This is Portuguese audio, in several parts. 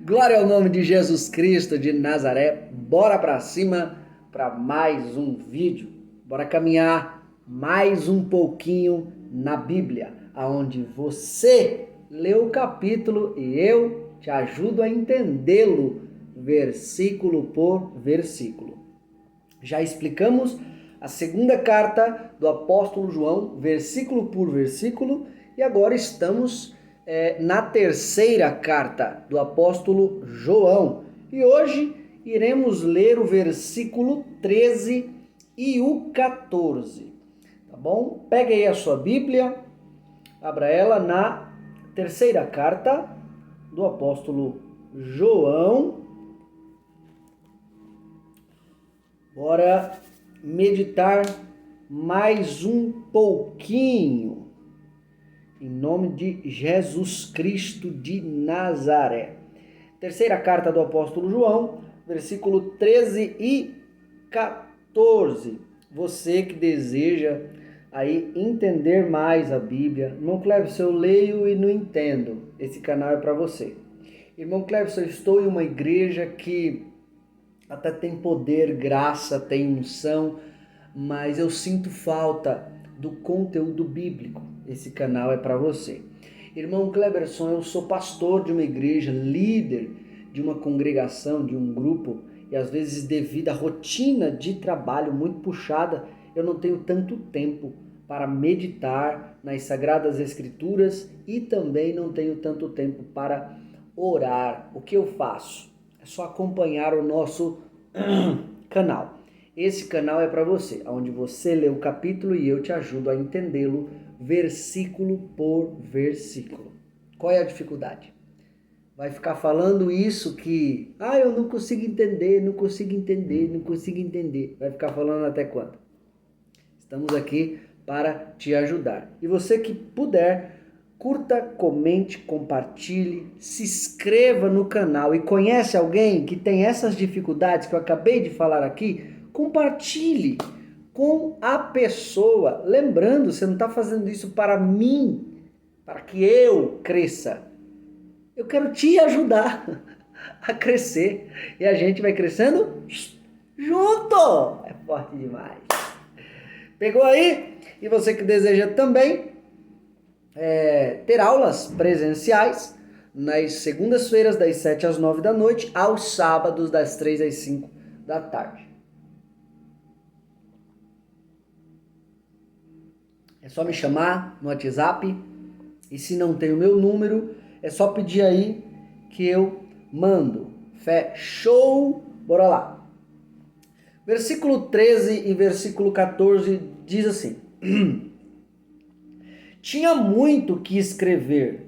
Glória ao nome de Jesus Cristo de Nazaré. Bora pra cima para mais um vídeo. Bora caminhar mais um pouquinho na Bíblia, aonde você lê o capítulo e eu te ajudo a entendê-lo versículo por versículo. Já explicamos a segunda carta do apóstolo João, versículo por versículo, e agora estamos na terceira carta do apóstolo João. E hoje iremos ler o versículo 13 e o 14. Tá bom? Pegue aí a sua Bíblia, abra ela na terceira carta do apóstolo João. Bora meditar mais um pouquinho, em nome de Jesus Cristo de Nazaré. Terceira carta do apóstolo João, versículo 13 e 14. Você que deseja aí entender mais a Bíblia, irmão Cleverson, eu leio e não entendo. Esse canal é para você. Irmão Cleverson, eu estou em uma igreja que até tem poder, graça, tem unção, mas eu sinto falta do conteúdo bíblico. Esse canal é para você. Irmão Cleberson, eu sou pastor de uma igreja, líder de uma congregação, de um grupo, e às vezes devido à rotina de trabalho muito puxada, eu não tenho tanto tempo para meditar nas Sagradas Escrituras e também não tenho tanto tempo para orar. O que eu faço? É só acompanhar o nosso canal. Esse canal é para você, onde você lê o capítulo e eu te ajudo a entendê-lo versículo por versículo. Qual é a dificuldade? Vai ficar falando isso que, eu não consigo entender, não consigo entender, não consigo entender. Vai ficar falando até quando? Estamos aqui para te ajudar. E você que puder, curta, comente, compartilhe, se inscreva no canal e conhece alguém que tem essas dificuldades que eu acabei de falar aqui, compartilhe com a pessoa. Lembrando, você não está fazendo isso para mim, para que eu cresça. Eu quero te ajudar a crescer e a gente vai crescendo junto. É forte demais. Pegou aí? E você que deseja também ter aulas presenciais nas segundas-feiras das 7 às 9 da noite, aos sábados das 3 às 5 da tarde. É só me chamar no WhatsApp e se não tem o meu número, é só pedir aí que eu mando. Fechou? Bora lá. Versículo 13 e versículo 14 diz assim: Tinha muito que escrever,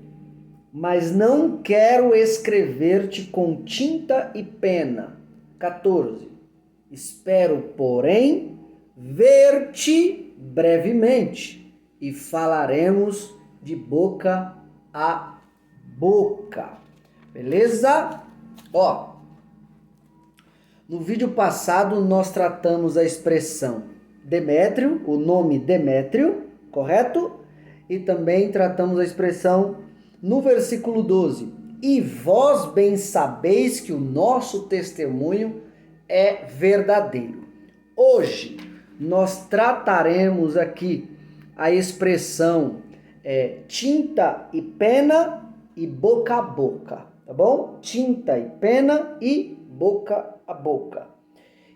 mas não quero escrever-te com tinta e pena. 14. Espero, porém, ver-te brevemente e falaremos de boca a boca. Beleza? Ó, no vídeo passado nós tratamos a expressão Demétrio, o nome Demétrio, correto? E também tratamos a expressão no versículo 12. E vós bem sabeis que o nosso testemunho é verdadeiro. Hoje nós trataremos aqui a expressão tinta e pena e boca a boca, tá bom? Tinta e pena e boca a boca.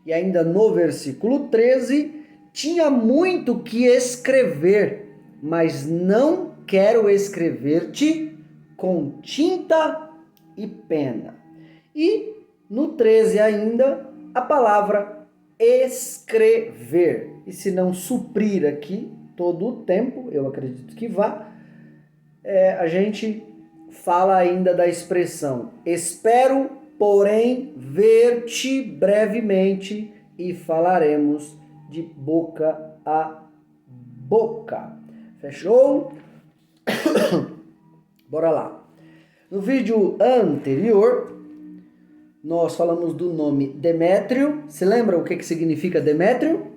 E ainda no versículo 13, tinha muito que escrever, mas não quero escrever-te com tinta e pena. E no 13 ainda, a palavra escrever. E se não suprir aqui todo o tempo, eu acredito que vá, a gente fala ainda da expressão espero, porém, ver-te brevemente e falaremos de boca a boca. Fechou? Bora lá. No vídeo anterior, nós falamos do nome Demétrio. Se lembra o que significa Demétrio?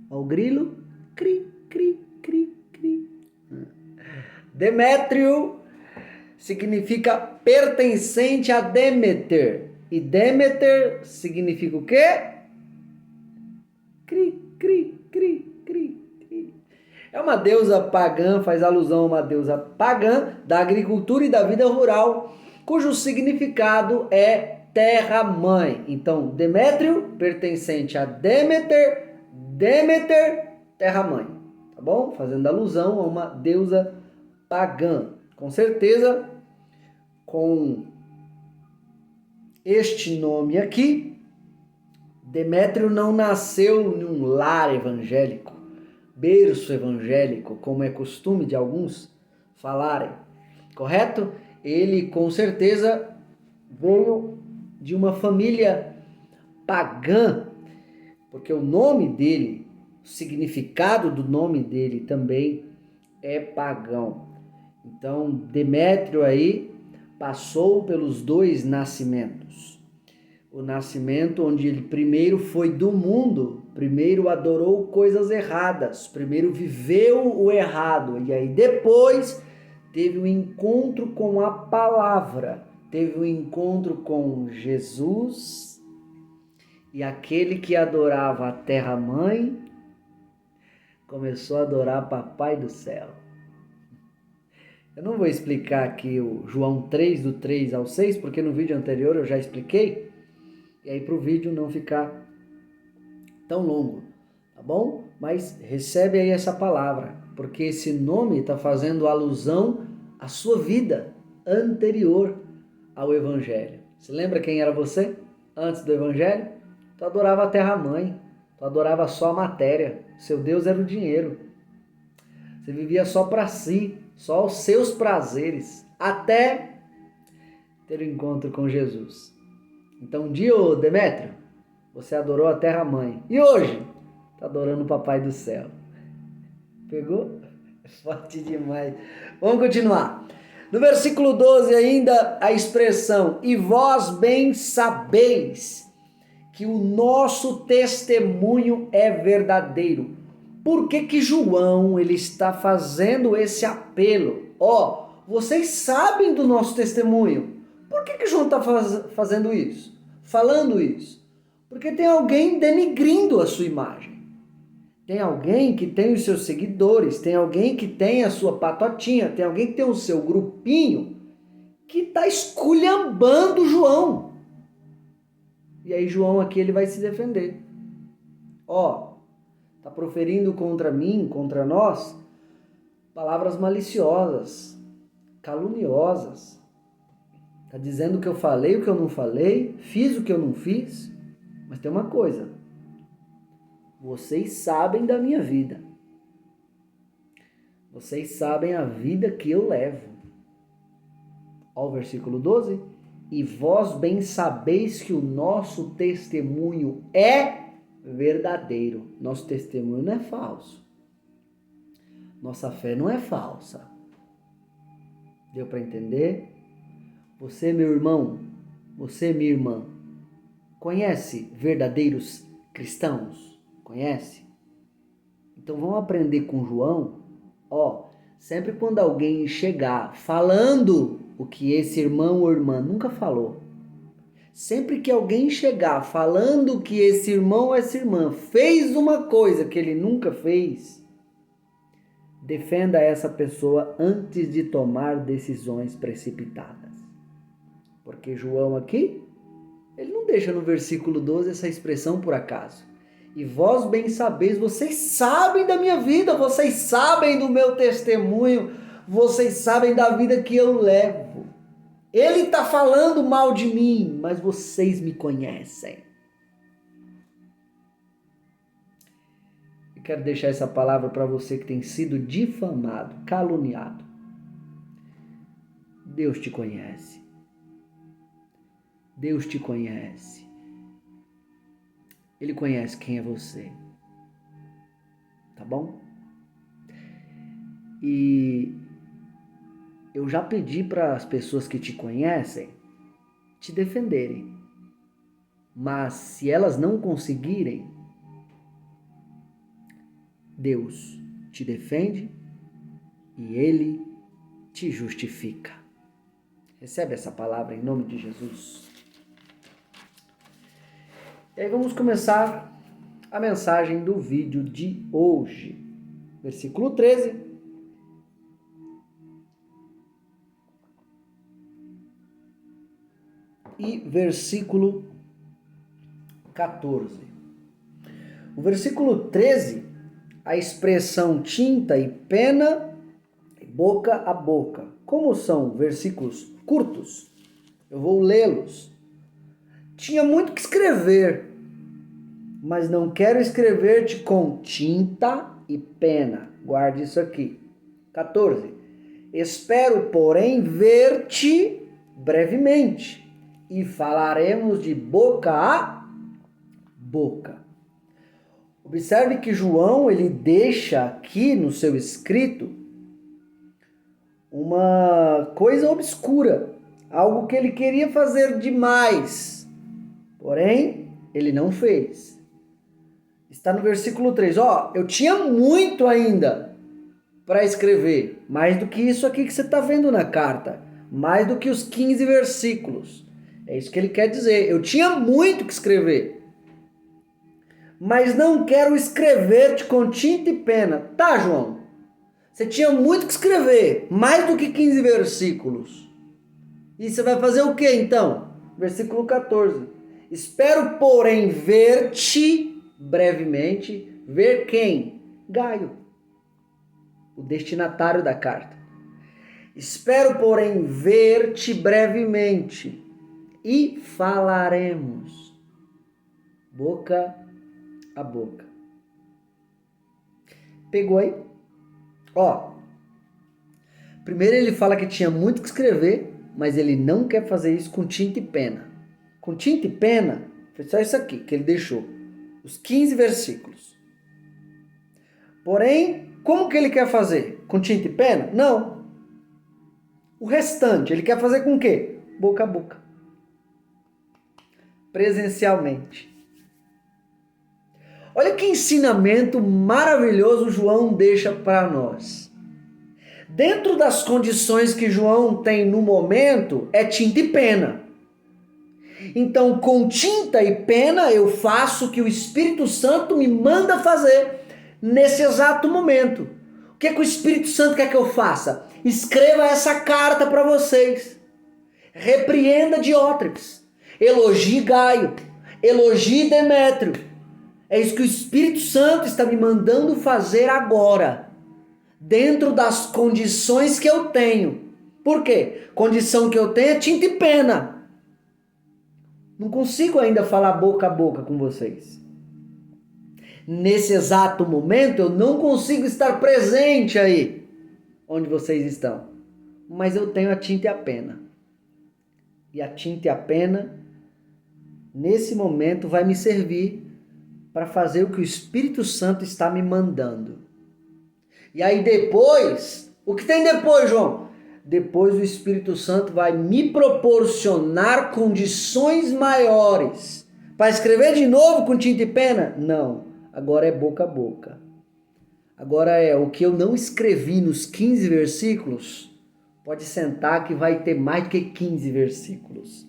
Ao grilo? Cri, cri, cri, cri. Demétrio significa pertencente a Deméter. E Deméter significa o quê? Cri, cri, cri, cri, cri. É uma deusa pagã, faz alusão a uma deusa pagã da agricultura e da vida rural, cujo significado é terra-mãe. Então, Demétrio, pertencente a Deméter, Deméter, terra-mãe. Tá bom? Fazendo alusão a uma deusa pagã. Com certeza, com este nome aqui, Demétrio não nasceu em um lar evangélico, berço evangélico, como é costume de alguns falarem, correto? Ele com certeza veio de uma família pagã, porque o nome dele, o significado do nome dele também é pagão. Então, Demétrio aí passou pelos dois nascimentos. O nascimento onde ele primeiro foi do mundo, primeiro adorou coisas erradas, primeiro viveu o errado, e aí depois teve um encontro com a palavra, teve um encontro com Jesus, e aquele que adorava a terra-mãe começou a adorar Papai do Céu. Eu não vou explicar aqui o João 3, do 3 ao 6, porque no vídeo anterior eu já expliquei, e aí para o vídeo não ficar tão longo, tá bom? Mas recebe aí essa palavra, porque esse nome está fazendo alusão à sua vida anterior ao Evangelho. Você lembra quem era você antes do Evangelho? Tu adorava a terra-mãe, tu adorava só a matéria, seu Deus era o dinheiro. Você vivia só para si, só os seus prazeres, até ter o encontro com Jesus. Então, um dia, ô Demétrio, você adorou a terra-mãe. E hoje, está adorando o Papai do Céu. Pegou? É forte demais. Vamos continuar. No versículo 12 ainda, a expressão, e vós bem sabeis que o nosso testemunho é verdadeiro. Por que João ele está fazendo esse apelo? Vocês sabem do nosso testemunho. Por que João está fazendo isso? Falando isso? Porque tem alguém denigrindo a sua imagem. Tem alguém que tem os seus seguidores, tem alguém que tem a sua patotinha, tem alguém que tem o seu grupinho que está esculhambando João. E aí João aqui ele vai se defender. Está proferindo contra mim, contra nós, palavras maliciosas, caluniosas. Está dizendo que eu falei o que eu não falei, fiz o que eu não fiz. Mas tem uma coisa, vocês sabem da minha vida. Vocês sabem a vida que eu levo. Ó o versículo 12. E vós bem sabeis que o nosso testemunho é verdadeiro. Nosso testemunho não é falso. Nossa fé não é falsa. Deu para entender? Você, meu irmão, você, minha irmã, conhece verdadeiros cristãos? Conhece? Então vamos aprender com João. Sempre quando alguém chegar falando o que esse irmão ou irmã nunca falou, sempre que alguém chegar falando que esse irmão ou essa irmã fez uma coisa que ele nunca fez, defenda essa pessoa antes de tomar decisões precipitadas. Porque João aqui, ele não deixa no versículo 12 essa expressão por acaso. E vós bem sabeis, vocês sabem da minha vida, vocês sabem do meu testemunho, vocês sabem da vida que eu levo. Ele está falando mal de mim, mas vocês me conhecem. Eu quero deixar essa palavra para você que tem sido difamado, caluniado. Deus te conhece. Deus te conhece. Ele conhece quem é você. Tá bom? E eu já pedi para as pessoas que te conhecem te defenderem. Mas se elas não conseguirem, Deus te defende e Ele te justifica. Recebe essa palavra em nome de Jesus. E aí vamos começar a mensagem do vídeo de hoje. Versículo 13. E versículo 14. O versículo 13, a expressão tinta e pena, boca a boca. Como são versículos curtos, eu vou lê-los. Tinha muito que escrever, mas não quero escrever-te com tinta e pena. Guarde isso aqui. 14. Espero, porém, ver-te brevemente, e falaremos de boca a boca. Observe que João, ele deixa aqui no seu escrito uma coisa obscura, algo que ele queria fazer demais, porém, ele não fez. Está no versículo 3, eu tinha muito ainda para escrever, mais do que isso aqui que você está vendo na carta, mais do que os 15 versículos. É isso que ele quer dizer, eu tinha muito que escrever, mas não quero escrever-te com tinta e pena. Tá, João? Você tinha muito que escrever, mais do que 15 versículos. E você vai fazer o que então? Versículo 14. Espero, porém, ver-te brevemente. Ver quem? Gaio, o destinatário da carta. Espero, porém, ver-te brevemente e falaremos boca a boca. Pegou aí? Primeiro ele fala que tinha muito que escrever, mas ele não quer fazer isso com tinta e pena. Com tinta e pena, foi só isso aqui que ele deixou. Os 15 versículos. Porém, como que ele quer fazer? Com tinta e pena? Não. O restante, ele quer fazer com o quê? Boca a boca. Presencialmente. Olha que ensinamento maravilhoso João deixa para nós. Dentro das condições que João tem no momento, é tinta e pena. Então, com tinta e pena, eu faço o que o Espírito Santo me manda fazer nesse exato momento. O que é que o Espírito Santo quer que eu faça? Escreva essa carta para vocês. Repreenda Diótrefes. Elogie Gaio. Elogie Demétrio. É isso que o Espírito Santo está me mandando fazer agora, dentro das condições que eu tenho. Por quê? Condição que eu tenho é tinta e pena. Não consigo ainda falar boca a boca com vocês. Nesse exato momento, eu não consigo estar presente aí, onde vocês estão. Mas eu tenho a tinta e a pena. E a tinta e a pena, nesse momento, vai me servir para fazer o que o Espírito Santo está me mandando. E aí depois, o que tem depois, João? Depois o Espírito Santo vai me proporcionar condições maiores. Para escrever de novo com tinta e pena? Não, agora é boca a boca. Agora é o que eu não escrevi nos 15 versículos, pode sentar que vai ter mais do que 15 versículos.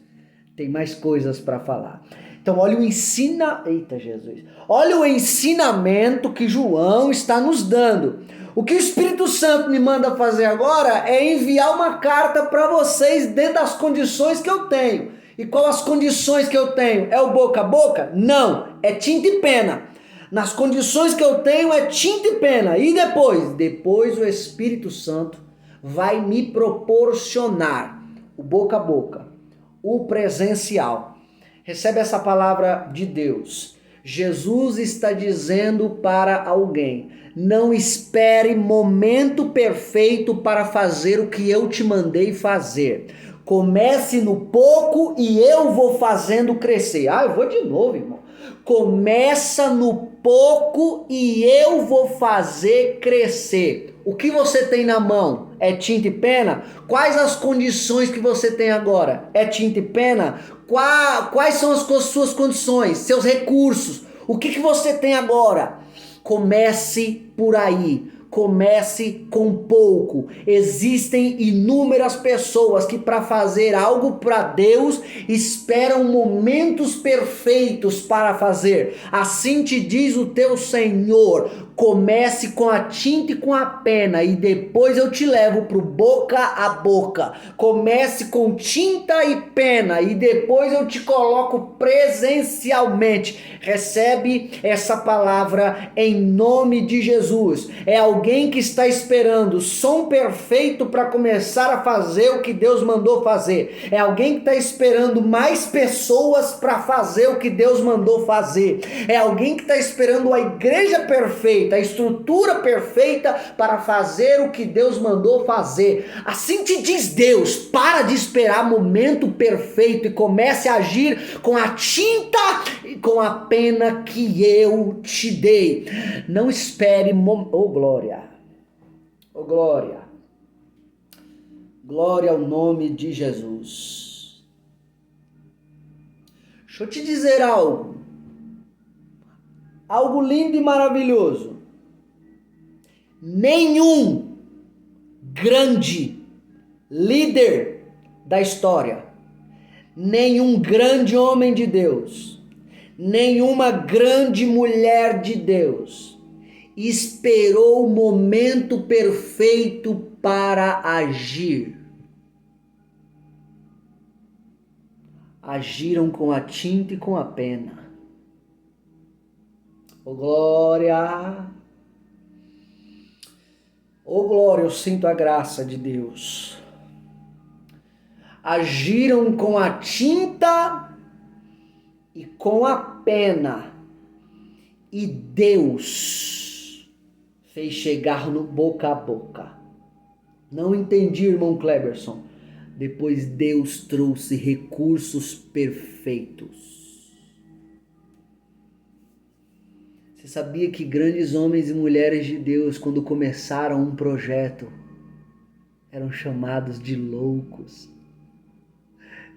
Tem mais coisas para falar. Então, olha Olha o ensinamento que João está nos dando. O que o Espírito Santo me manda fazer agora é enviar uma carta para vocês dentro das condições que eu tenho. E qual as condições que eu tenho? É o boca a boca? Não, é tinta e pena. Nas condições que eu tenho é tinta e pena. E depois? Depois o Espírito Santo vai me proporcionar o boca a boca, o presencial. Recebe essa palavra de Deus. Jesus está dizendo para alguém: não espere momento perfeito para fazer o que eu te mandei fazer. Comece no pouco e eu vou fazendo crescer. Eu vou de novo, irmão. Começa no pouco e eu vou fazer crescer. O que você tem na mão é tinta e pena? Quais as condições que você tem agora? É tinta e pena? Quais são as suas condições, seus recursos? O que você tem agora? Comece por aí. Comece com pouco. Existem inúmeras pessoas que para fazer algo para Deus esperam momentos perfeitos para fazer. Assim te diz o teu Senhor: comece com a tinta e com a pena e depois eu te levo pro boca a boca. Comece com tinta e pena e depois eu te coloco presencialmente. Recebe essa palavra em nome de Jesus. É alguém que está esperando som perfeito para começar a fazer o que Deus mandou fazer. É alguém que está esperando mais pessoas para fazer o que Deus mandou fazer. É alguém que está esperando a igreja perfeita, a estrutura perfeita para fazer o que Deus mandou fazer. Assim te diz Deus: para de esperar momento perfeito e comece a agir com a tinta e com a pena que eu te dei. Não espere oh glória, oh glória, glória ao nome de Jesus. Deixa eu te dizer algo lindo e maravilhoso. Nenhum grande líder da história, nenhum grande homem de Deus, nenhuma grande mulher de Deus esperou o momento perfeito para agir. Agiram com a tinta e com a pena. Oh glória! Oh glória, eu sinto a graça de Deus. Agiram com a tinta e com a pena. E Deus fez chegar no boca a boca. Não entendi, irmão Cleberson. Depois Deus trouxe recursos perfeitos. Você sabia que grandes homens e mulheres de Deus, quando começaram um projeto, eram chamados de loucos?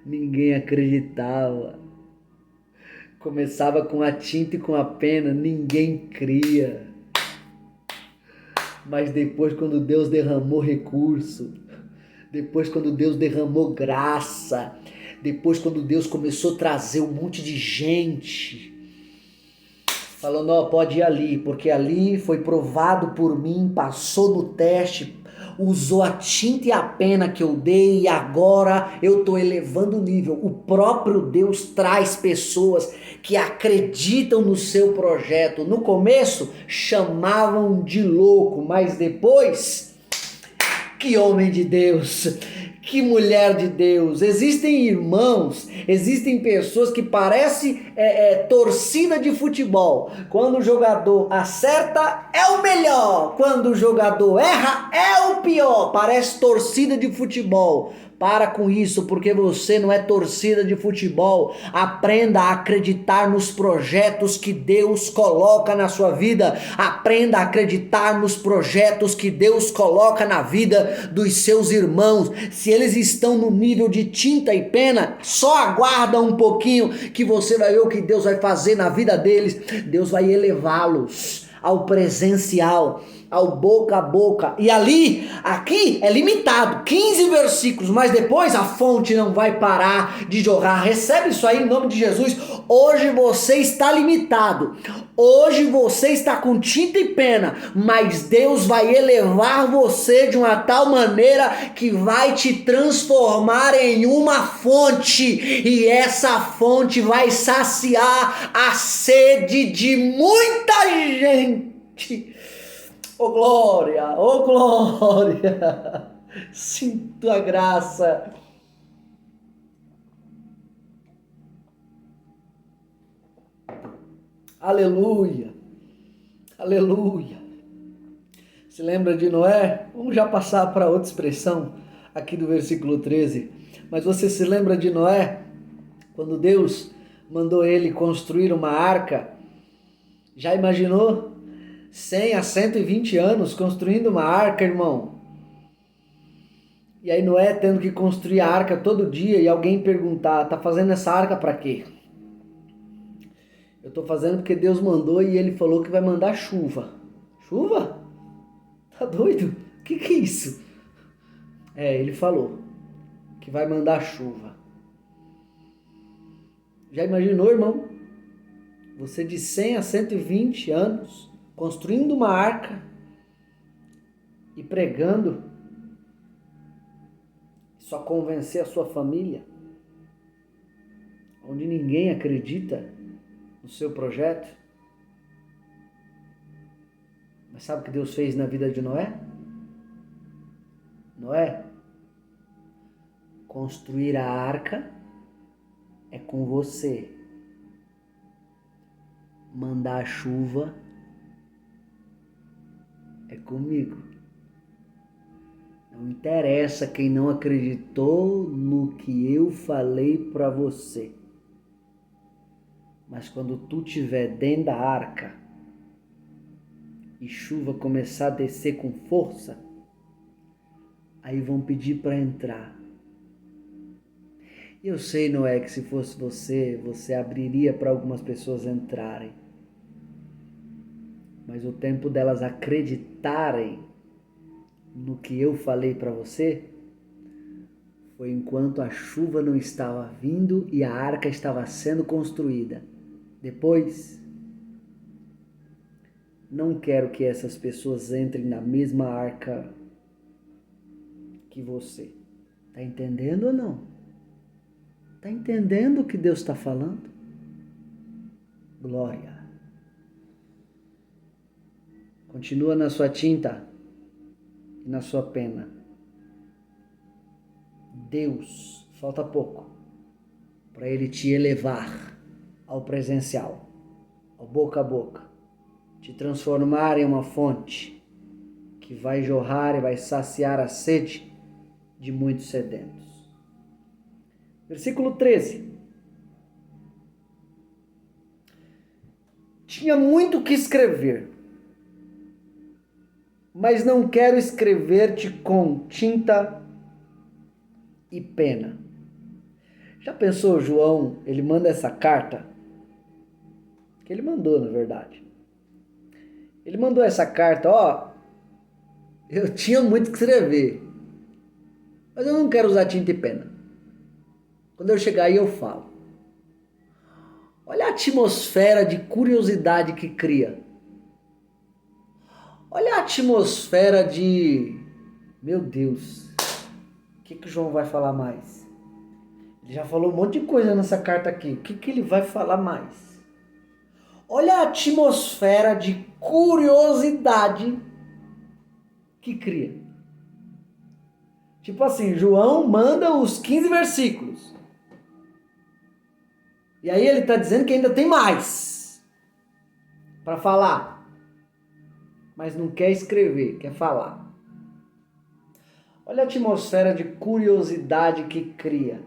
Ninguém acreditava. Começava com a tinta e com a pena, ninguém cria. Mas depois, quando Deus derramou recurso, depois quando Deus derramou graça, depois quando Deus começou a trazer um monte de gente, falando, ó, pode ir ali, porque ali foi provado por mim, passou no teste, usou a tinta e a pena que eu dei e agora eu estou elevando o nível. O próprio Deus traz pessoas que acreditam no seu projeto. No começo chamavam de louco, mas depois, que homem de Deus! Que mulher de Deus! Existem irmãos, existem pessoas que parecem torcida de futebol. Quando o jogador acerta, é o melhor. Quando o jogador erra, é o pior. Parece torcida de futebol. Para com isso, porque você não é torcida de futebol. Aprenda a acreditar nos projetos que Deus coloca na sua vida. Aprenda a acreditar nos projetos que Deus coloca na vida dos seus irmãos. Se eles estão no nível de tinta e pena, só aguarda um pouquinho que você vai ver o que Deus vai fazer na vida deles. Deus vai elevá-los ao presencial, ao boca a boca. E aqui é limitado, 15 versículos, mas depois a fonte não vai parar de jorrar. Recebe isso aí em nome de Jesus. Hoje você está limitado, hoje você está com tinta e pena, mas Deus vai elevar você de uma tal maneira que vai te transformar em uma fonte, e essa fonte vai saciar a sede de muita gente. Oh glória, oh glória, sinto a graça. Aleluia, aleluia. Se lembra de Noé? Vamos já passar para outra expressão aqui do versículo 13. Mas você se lembra de Noé? Quando Deus mandou ele construir uma arca, já imaginou? 100 a 120 anos construindo uma arca, irmão. E aí Noé tendo que construir a arca todo dia e alguém perguntar, tá fazendo essa arca para quê? Eu tô fazendo porque Deus mandou e ele falou que vai mandar chuva. Chuva? Tá doido? O que é isso? Ele falou que vai mandar chuva. Já imaginou, irmão? Você de 100 a 120 anos construindo uma arca e pregando, só convencer a sua família, onde ninguém acredita no seu projeto. Mas sabe o que Deus fez na vida de Noé? Noé, construir a arca é com você. Mandar a chuva é comigo. Não interessa quem não acreditou no que eu falei para você. Mas quando tu estiver dentro da arca e chuva começar a descer com força, aí vão pedir para entrar. Eu sei, Noé, que se fosse você abriria para algumas pessoas entrarem. Mas o tempo delas acreditarem no que eu falei para você foi enquanto a chuva não estava vindo e a arca estava sendo construída. Depois, não quero que essas pessoas entrem na mesma arca que você. Tá entendendo ou não? Tá entendendo o que Deus está falando? Glória. Continua na sua tinta e na sua pena. Deus, falta pouco para Ele te elevar ao presencial, ao boca a boca, te transformar em uma fonte que vai jorrar e vai saciar a sede de muitos sedentos. Versículo 13. Tinha muito o que escrever, mas não quero escrever-te com tinta e pena. Já pensou, João, ele manda essa carta? Que ele mandou, na verdade. Ele mandou essa carta, eu tinha muito que escrever, mas eu não quero usar tinta e pena. Quando eu chegar aí eu falo. Olha a atmosfera de curiosidade que cria. Olha a atmosfera de... Meu Deus, o que o João vai falar mais? Ele já falou um monte de coisa nessa carta aqui. O que ele vai falar mais? Olha a atmosfera de curiosidade que cria. Tipo assim, João manda os 15 versículos. E aí ele está dizendo que ainda tem mais para falar. Mas não quer escrever, quer falar. Olha a atmosfera de curiosidade que cria.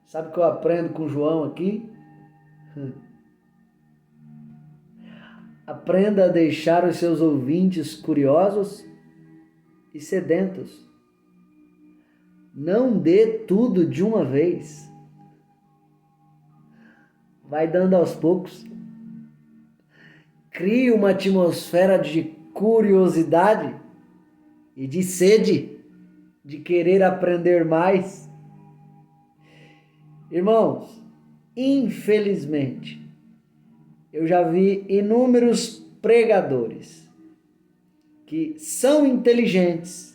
Sabe o que eu aprendo com o João aqui? Aprenda a deixar os seus ouvintes curiosos e sedentos. Não dê tudo de uma vez. Vai dando aos poucos. Crie uma atmosfera de curiosidade e de sede, de querer aprender mais. Irmãos, infelizmente, eu já vi inúmeros pregadores que são inteligentes,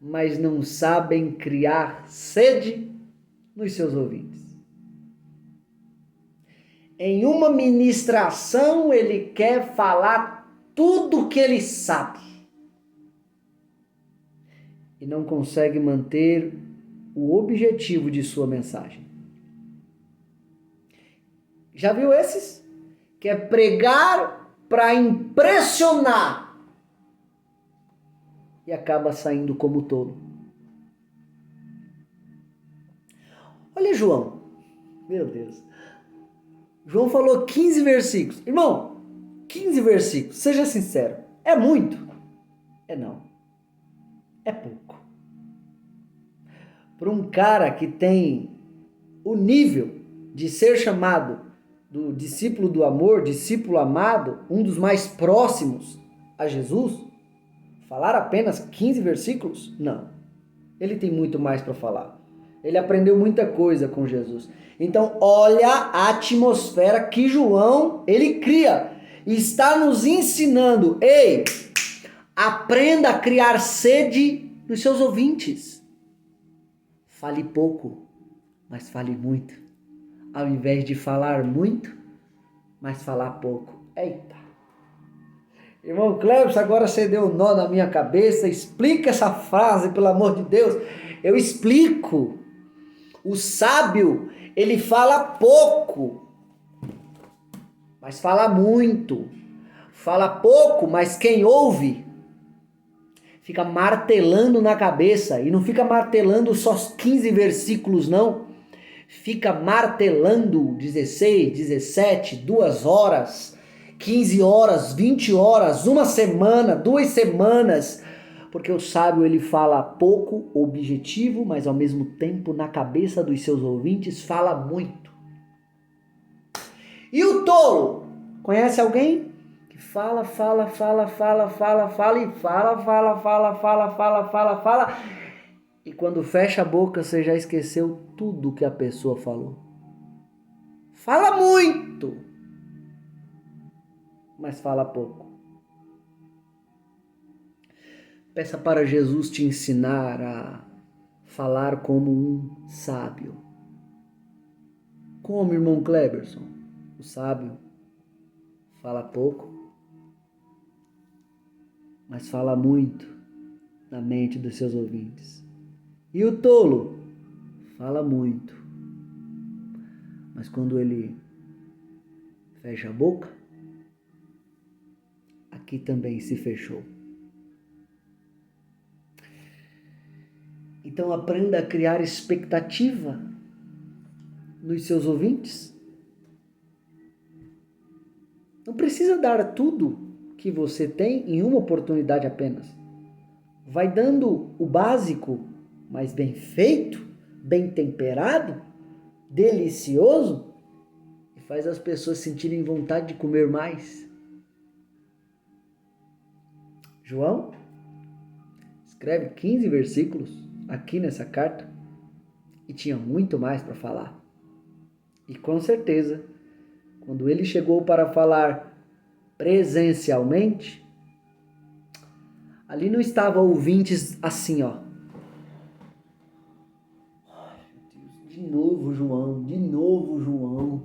mas não sabem criar sede nos seus ouvintes. Em uma ministração, ele quer falar tudo o que ele sabe e não consegue manter o objetivo de sua mensagem. Já viu esses? Quer pregar para impressionar e acaba saindo como tolo. Olha João, meu Deus. João falou 15 versículos. Irmão, 15 versículos, seja sincero, é muito? É não. É pouco. Para um cara que tem o nível de ser chamado do discípulo do amor, discípulo amado, um dos mais próximos a Jesus, falar apenas 15 versículos? Não. Ele tem muito mais para falar. Ele aprendeu muita coisa com Jesus. Então, olha a atmosfera que João, ele cria. E está nos ensinando. Ei, aprenda a criar sede nos seus ouvintes. Fale pouco, mas fale muito. Ao invés de falar muito, mas falar pouco. Eita! Irmão Cleves, agora você deu um nó na minha cabeça. Explica essa frase, pelo amor de Deus. Eu explico. O sábio, ele fala pouco, mas fala muito. Fala pouco, mas quem ouve fica martelando na cabeça. E não fica martelando só 15 versículos, não. Fica martelando 16, 17, 2 horas, 15 horas, 20 horas, uma semana, 2 semanas. Porque o sábio, ele fala pouco, objetivo, mas ao mesmo tempo na cabeça dos seus ouvintes fala muito. E o tolo? Conhece alguém? Que fala e quando fecha a boca você já esqueceu tudo que a pessoa falou. Fala muito, mas fala pouco. Peça para Jesus te ensinar a falar como um sábio. Como, irmão Cleberson? O sábio fala pouco, mas fala muito na mente dos seus ouvintes. E o tolo fala muito, mas quando ele fecha a boca, aqui também se fechou. Então aprenda a criar expectativa nos seus ouvintes. Não precisa dar tudo que você tem em uma oportunidade apenas. Vai dando o básico, mas bem feito, bem temperado, delicioso, e faz as pessoas sentirem vontade de comer mais. João escreve 15 versículos aqui nessa carta e tinha muito mais para falar. E com certeza, quando ele chegou para falar presencialmente, ali não estava ouvintes assim, ó. Ai, meu Deus, de novo João.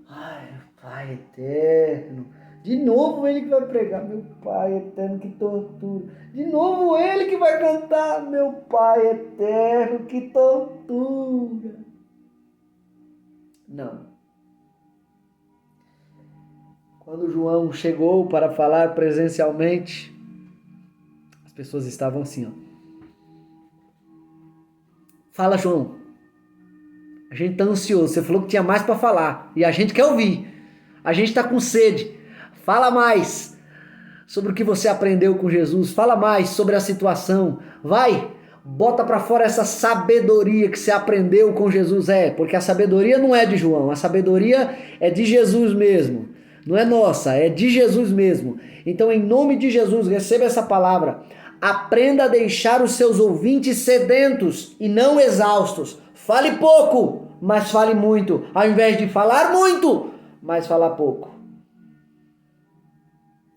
Ai, Pai eterno. De novo ele que vai pregar, meu Pai eterno, que tortura. De novo ele que vai cantar, meu Pai eterno, que tortura. Não. Quando João chegou para falar presencialmente, as pessoas estavam assim, ó. Fala, João. A gente tá ansioso. Você falou que tinha mais para falar e a gente quer ouvir. A gente tá com sede. Fala mais sobre o que você aprendeu com Jesus. Fala mais sobre a situação. Vai, bota para fora essa sabedoria que você aprendeu com Jesus. Porque a sabedoria não é de João. A sabedoria é de Jesus mesmo. Não é nossa, é de Jesus mesmo. Então, em nome de Jesus, receba essa palavra. Aprenda a deixar os seus ouvintes sedentos e não exaustos. Fale pouco, mas fale muito. Ao invés de falar muito, mas falar pouco.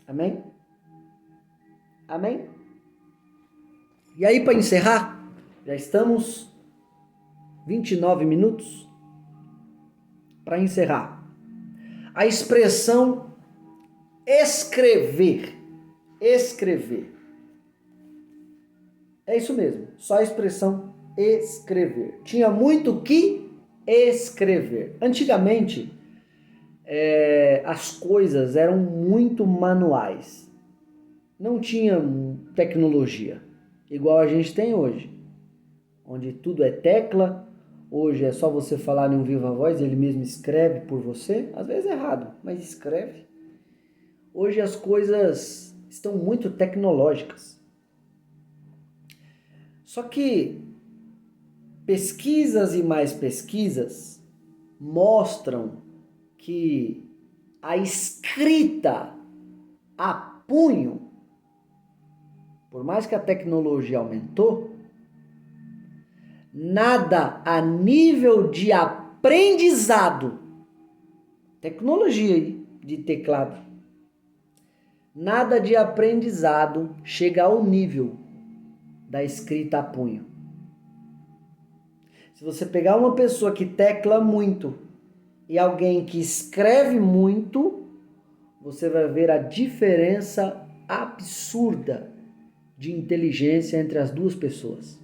Amém? Amém? E aí, para encerrar, já estamos 29 minutos para encerrar. A expressão escrever. Escrever. É isso mesmo, só a expressão escrever. Tinha muito que escrever. Antigamente, as coisas eram muito manuais. Não tinha tecnologia, igual a gente tem hoje, onde tudo é tecla. Hoje é só você falar em um viva voz, ele mesmo escreve por você. Às vezes é errado, mas escreve. Hoje as coisas estão muito tecnológicas. Só que pesquisas e mais pesquisas mostram que a escrita a punho, por mais que a tecnologia aumentou, nada a nível de aprendizado, tecnologia aí de teclado, nada de aprendizado chega ao nível da escrita a punho. Se você pegar uma pessoa que tecla muito e alguém que escreve muito, você vai ver a diferença absurda de inteligência entre as duas pessoas.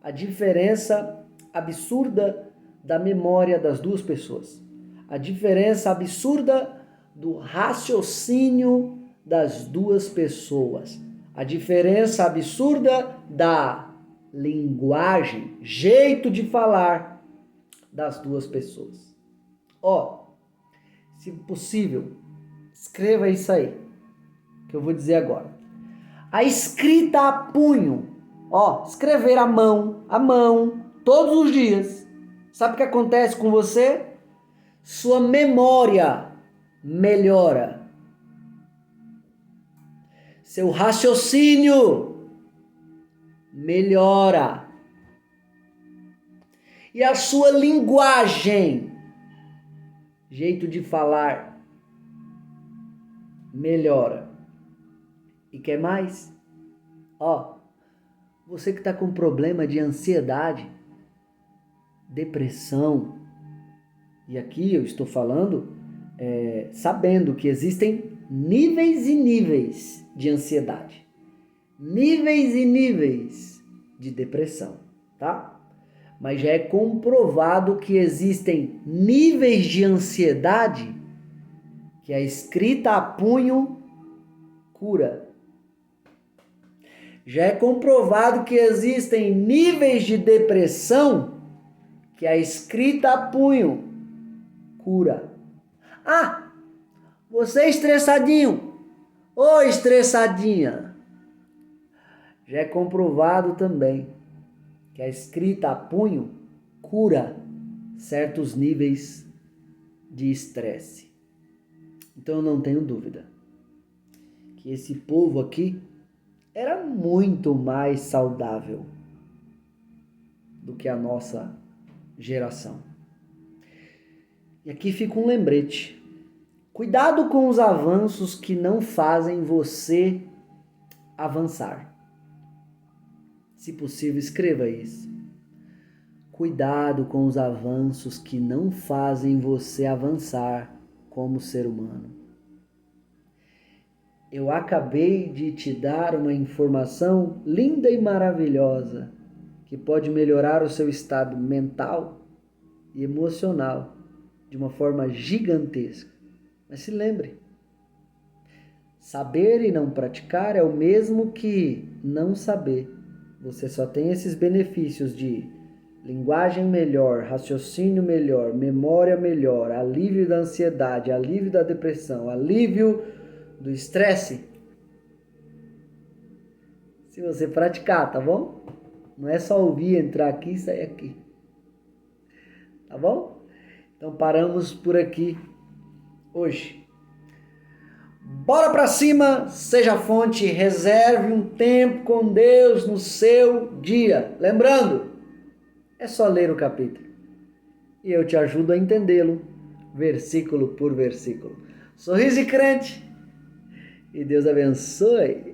A diferença absurda da memória das duas pessoas. A diferença absurda do raciocínio das duas pessoas. A diferença absurda da linguagem, jeito de falar das duas pessoas. Se possível, escreva isso aí, que eu vou dizer agora. A escrita a punho, escrever à mão, todos os dias. Sabe o que acontece com você? Sua memória melhora. Seu raciocínio melhora. E a sua linguagem, jeito de falar, melhora. E quer mais? Você que está com problema de ansiedade, depressão, e aqui eu estou falando sabendo que existem níveis e níveis de ansiedade, níveis e níveis de depressão, tá? Mas já é comprovado que existem níveis de ansiedade que a escrita a punho cura. Já é comprovado que existem níveis de depressão que a escrita a punho cura. Você é estressadinho ou estressadinha. Já é comprovado também que a escrita a punho cura certos níveis de estresse. Então eu não tenho dúvida que esse povo aqui era muito mais saudável do que a nossa geração. E aqui fica um lembrete. Cuidado com os avanços que não fazem você avançar. Se possível, escreva isso. Cuidado com os avanços que não fazem você avançar como ser humano. Eu acabei de te dar uma informação linda e maravilhosa que pode melhorar o seu estado mental e emocional de uma forma gigantesca. Mas se lembre, saber e não praticar é o mesmo que não saber. Você só tem esses benefícios de linguagem melhor, raciocínio melhor, memória melhor, alívio da ansiedade, alívio da depressão, alívio do estresse, se você praticar, tá bom? Não é só ouvir, entrar aqui e sair aqui. Tá bom? Então paramos por aqui hoje. Bora pra cima, seja fonte, reserve um tempo com Deus no seu dia. Lembrando, é só ler o capítulo e eu te ajudo a entendê-lo, versículo por versículo. Sorriso e crente, e Deus abençoe.